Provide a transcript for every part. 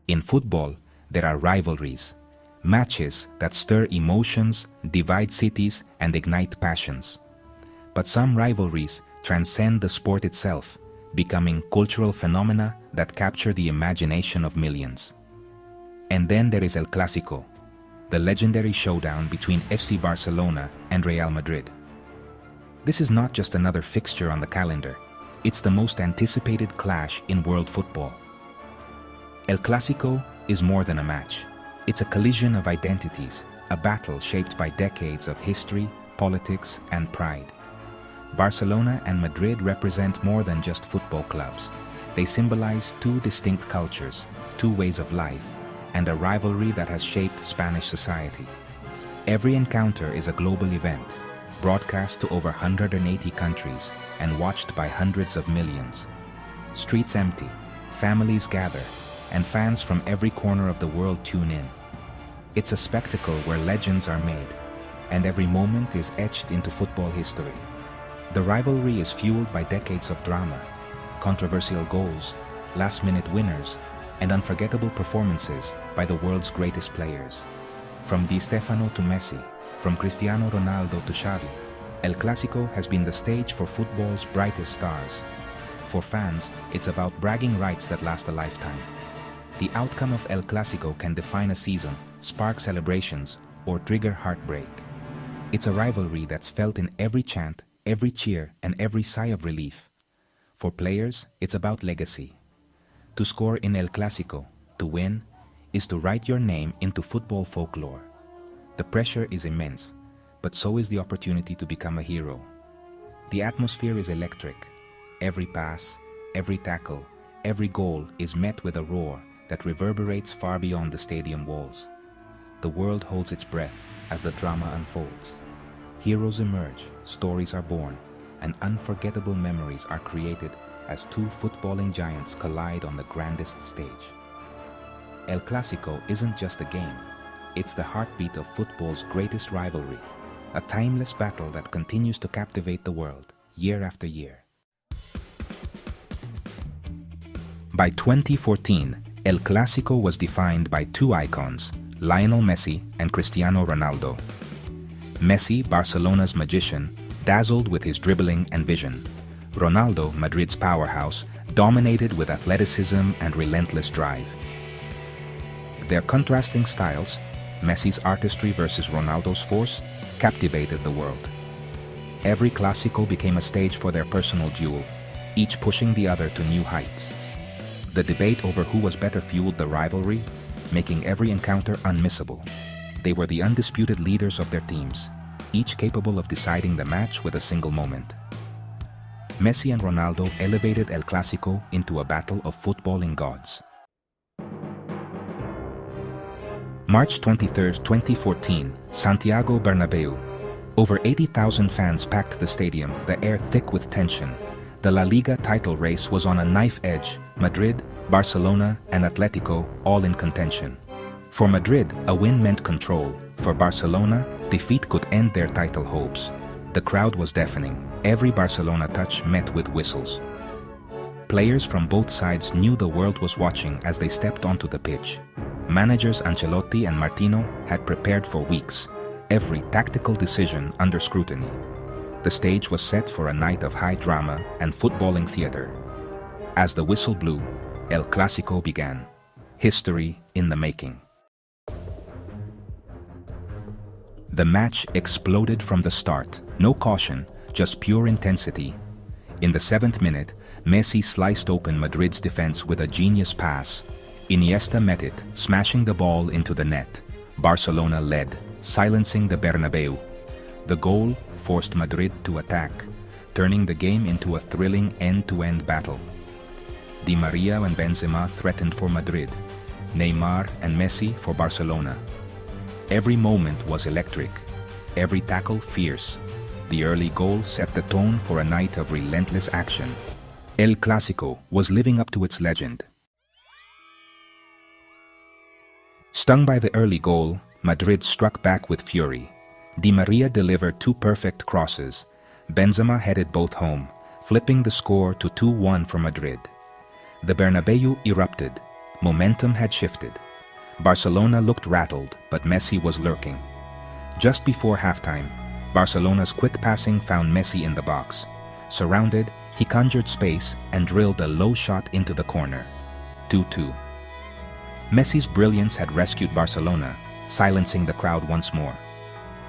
In football, there are rivalries, matches that stir emotions, divide cities, and ignite passions. But some rivalries transcend the sport itself, becoming cultural phenomena that capture the imagination of millions. And then there is El Clasico, the legendary showdown between FC Barcelona and Real Madrid. This is not just another fixture on the calendar, it's the most anticipated clash in world football. El Clasico is more than a match. It's a collision of identities, a battle shaped by decades of history, politics, and pride. Barcelona and Madrid represent more than just football clubs. They symbolize two distinct cultures, two ways of life, and a rivalry that has shaped Spanish society. Every encounter is a global event, broadcast to over 180 countries and watched by hundreds of millions. Streets empty, families gather, and fans from every corner of the world tune in. It's a spectacle where legends are made, and every moment is etched into football history. The rivalry is fueled by decades of drama, controversial goals, last-minute winners, and unforgettable performances by the world's greatest players. From Di Stefano to Messi, from Cristiano Ronaldo to Xavi, El Clasico has been the stage for football's brightest stars. For fans, it's about bragging rights that last a lifetime. The outcome of El Clasico can define a season, spark celebrations, or trigger heartbreak. It's a rivalry that's felt in every chant, every cheer, and every sigh of relief. For players, it's about legacy. To score in El Clasico, to win, is to write your name into football folklore. The pressure is immense, but so is the opportunity to become a hero. The atmosphere is electric. Every pass, every tackle, every goal is met with a roar that reverberates far beyond the stadium walls. The world holds its breath as the drama unfolds. Heroes emerge, stories are born, and unforgettable memories are created as two footballing giants collide on the grandest stage. El Clasico isn't just a game, it's the heartbeat of football's greatest rivalry, a timeless battle that continues to captivate the world, year after year. By 2014, El Clasico was defined by two icons, Lionel Messi and Cristiano Ronaldo. Messi, Barcelona's magician, dazzled with his dribbling and vision. Ronaldo, Madrid's powerhouse, dominated with athleticism and relentless drive. Their contrasting styles, Messi's artistry versus Ronaldo's force, captivated the world. Every Clasico became a stage for their personal duel, each pushing the other to new heights. The debate over who was better fueled the rivalry, making every encounter unmissable. They were the undisputed leaders of their teams, each capable of deciding the match with a single moment. Messi and Ronaldo elevated El Clasico into a battle of footballing gods. March 23, 2014, Santiago Bernabeu. Over 80,000 fans packed the stadium, the air thick with tension. The La Liga title race was on a knife edge, Madrid, Barcelona, and Atletico all in contention. For Madrid, a win meant control. For Barcelona, defeat could end their title hopes. The crowd was deafening. Every Barcelona touch met with whistles. Players from both sides knew the world was watching as they stepped onto the pitch. Managers Ancelotti and Martino had prepared for weeks, every tactical decision under scrutiny. The stage was set for a night of high drama and footballing theater. As the whistle blew, El Clasico began. History in the making. The match exploded from the start. No caution, just pure intensity. In the 7th minute, Messi sliced open Madrid's defense with a genius pass. Iniesta met it, smashing the ball into the net. Barcelona led, silencing the Bernabeu. The goal forced Madrid to attack, turning the game into a thrilling end-to-end battle. Di Maria and Benzema threatened for Madrid, Neymar and Messi for Barcelona. Every moment was electric, every tackle fierce. The early goal set the tone for a night of relentless action. El Clasico was living up to its legend. Stung by the early goal, Madrid struck back with fury. Di Maria delivered two perfect crosses. Benzema headed both home, flipping the score to 2-1 for Madrid. The Bernabeu erupted. Momentum had shifted. Barcelona looked rattled, but Messi was lurking. Just before halftime, Barcelona's quick passing found Messi in the box. Surrounded, he conjured space and drilled a low shot into the corner. 2-2. Messi's brilliance had rescued Barcelona, silencing the crowd once more.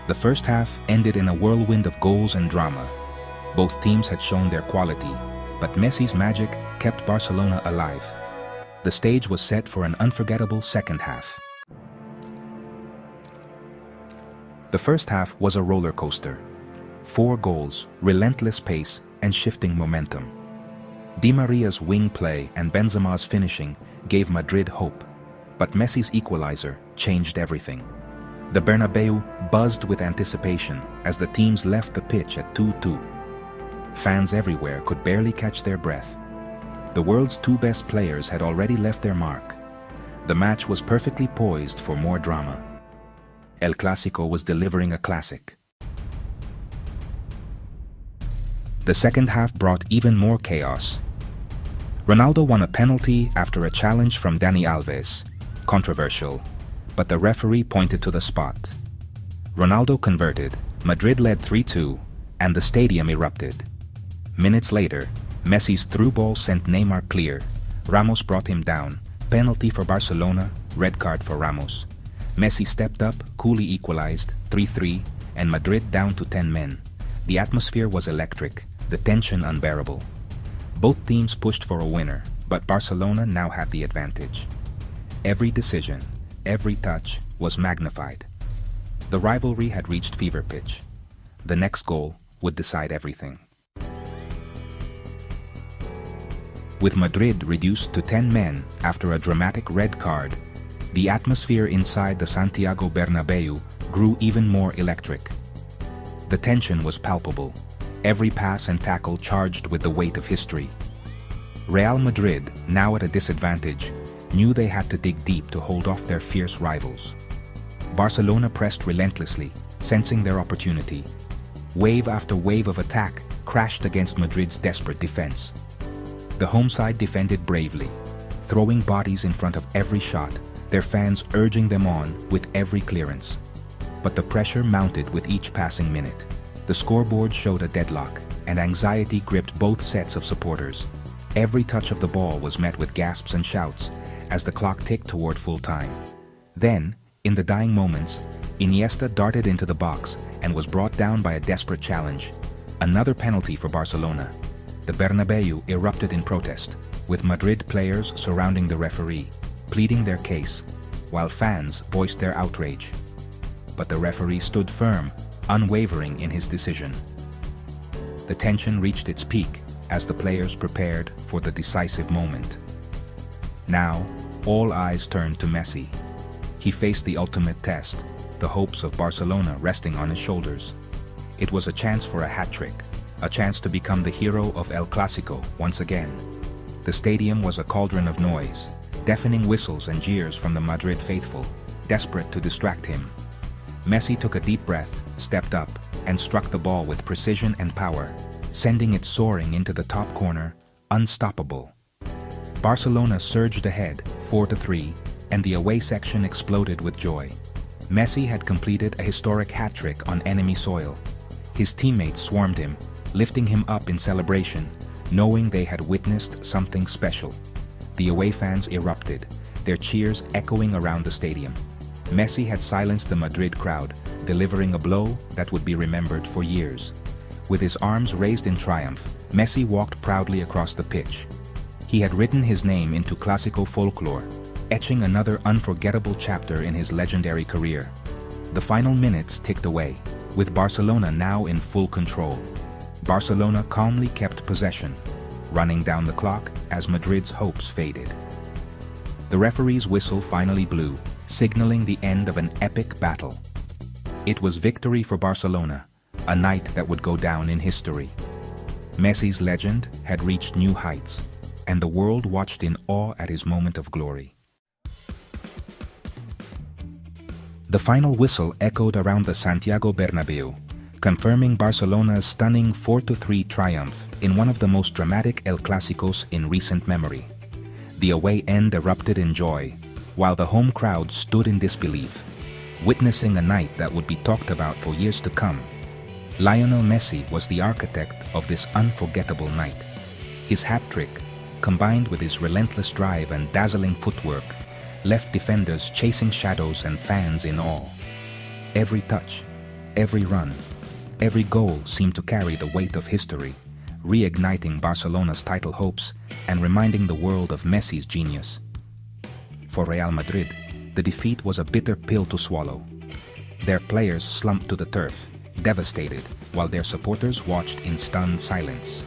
The first half ended in a whirlwind of goals and drama. Both teams had shown their quality, but Messi's magic kept Barcelona alive. The stage was set for an unforgettable second half. The first half was a roller coaster. 4 goals, relentless pace, and shifting momentum. Di Maria's wing play and Benzema's finishing gave Madrid hope, but Messi's equalizer changed everything. The Bernabeu buzzed with anticipation as the teams left the pitch at 2-2. Fans everywhere could barely catch their breath. The world's 2 best players had already left their mark. The match was perfectly poised for more drama. El Clasico was delivering a classic. The second half brought even more chaos. Ronaldo won a penalty after a challenge from Dani Alves. Controversial, but the referee pointed to the spot. Ronaldo converted, Madrid led 3-2, and the stadium erupted. Minutes later, Messi's through ball sent Neymar clear. Ramos brought him down. Penalty for Barcelona, red card for Ramos. Messi stepped up, coolly equalized, 3-3, and Madrid down to 10 men. The atmosphere was electric, the tension unbearable. Both teams pushed for a winner, but Barcelona now had the advantage. Every decision, every touch was magnified. The rivalry had reached fever pitch. The next goal would decide everything. With Madrid reduced to 10 men after a dramatic red card, the atmosphere inside the Santiago Bernabeu grew even more electric. The tension was palpable, every pass and tackle charged with the weight of history. Real Madrid, now at a disadvantage, knew they had to dig deep to hold off their fierce rivals. Barcelona pressed relentlessly, sensing their opportunity. Wave after wave of attack crashed against Madrid's desperate defense. The home side defended bravely, throwing bodies in front of every shot, their fans urging them on with every clearance. But the pressure mounted with each passing minute. The scoreboard showed a deadlock, and anxiety gripped both sets of supporters. Every touch of the ball was met with gasps and shouts as the clock ticked toward full time. Then, in the dying moments, Iniesta darted into the box and was brought down by a desperate challenge. Another penalty for Barcelona. The Bernabeu erupted in protest, with Madrid players surrounding the referee, pleading their case, while fans voiced their outrage. But the referee stood firm, unwavering in his decision. The tension reached its peak as the players prepared for the decisive moment. Now, all eyes turned to Messi. He faced the ultimate test, the hopes of Barcelona resting on his shoulders. It was a chance for a hat-trick, a chance to become the hero of El Clasico once again. The stadium was a cauldron of noise, deafening whistles and jeers from the Madrid faithful, desperate to distract him. Messi took a deep breath, stepped up, and struck the ball with precision and power, sending it soaring into the top corner, unstoppable. Barcelona surged ahead, 4-3, and the away section exploded with joy. Messi had completed a historic hat-trick on enemy soil. His teammates swarmed him, lifting him up in celebration, knowing they had witnessed something special. The away fans erupted, their cheers echoing around the stadium. Messi had silenced the Madrid crowd, delivering a blow that would be remembered for years. With his arms raised in triumph, Messi walked proudly across the pitch. He had written his name into Clasico folklore, etching another unforgettable chapter in his legendary career. The final minutes ticked away, with Barcelona now in full control. Barcelona calmly kept possession, running down the clock as Madrid's hopes faded. The referee's whistle finally blew, signaling the end of an epic battle. It was victory for Barcelona, a night that would go down in history. Messi's legend had reached new heights, and the world watched in awe at his moment of glory. The final whistle echoed around the Santiago Bernabeu, confirming Barcelona's stunning 4-3 triumph in one of the most dramatic El Clasicos in recent memory. The away end erupted in joy, while the home crowd stood in disbelief, witnessing a night that would be talked about for years to come. Lionel Messi was the architect of this unforgettable night. His hat trick, combined with his relentless drive and dazzling footwork, left defenders chasing shadows and fans in awe. Every touch, every run, every goal seemed to carry the weight of history, reigniting Barcelona's title hopes and reminding the world of Messi's genius. For Real Madrid, the defeat was a bitter pill to swallow. Their players slumped to the turf, devastated, while their supporters watched in stunned silence.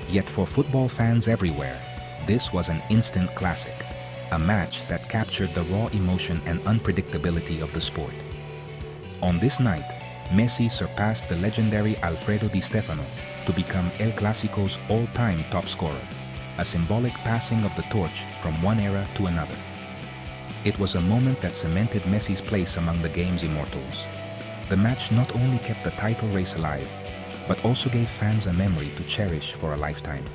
Yet for football fans everywhere, this was an instant classic, a match that captured the raw emotion and unpredictability of the sport. On this night, Messi surpassed the legendary Alfredo Di Stefano to become El Clasico's all-time top scorer, a symbolic passing of the torch from one era to another. It was a moment that cemented Messi's place among the game's immortals. The match not only kept the title race alive, but also gave fans a memory to cherish for a lifetime.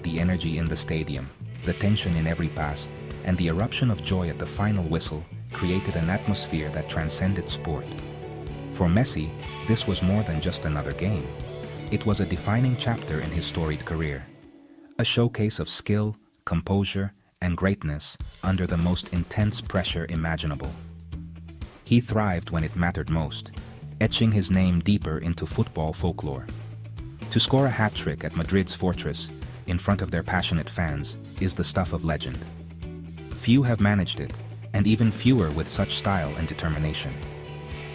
The energy in the stadium, the tension in every pass, and the eruption of joy at the final whistle created an atmosphere that transcended sport. For Messi, this was more than just another game. It was a defining chapter in his storied career, a showcase of skill, composure, and greatness under the most intense pressure imaginable. He thrived when it mattered most, etching his name deeper into football folklore. To score a hat-trick at Madrid's fortress, in front of their passionate fans, is the stuff of legend. Few have managed it, and even fewer with such style and determination.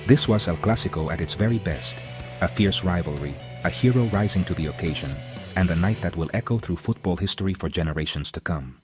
This was El Clasico at its very best, a fierce rivalry, a hero rising to the occasion, and a night that will echo through football history for generations to come.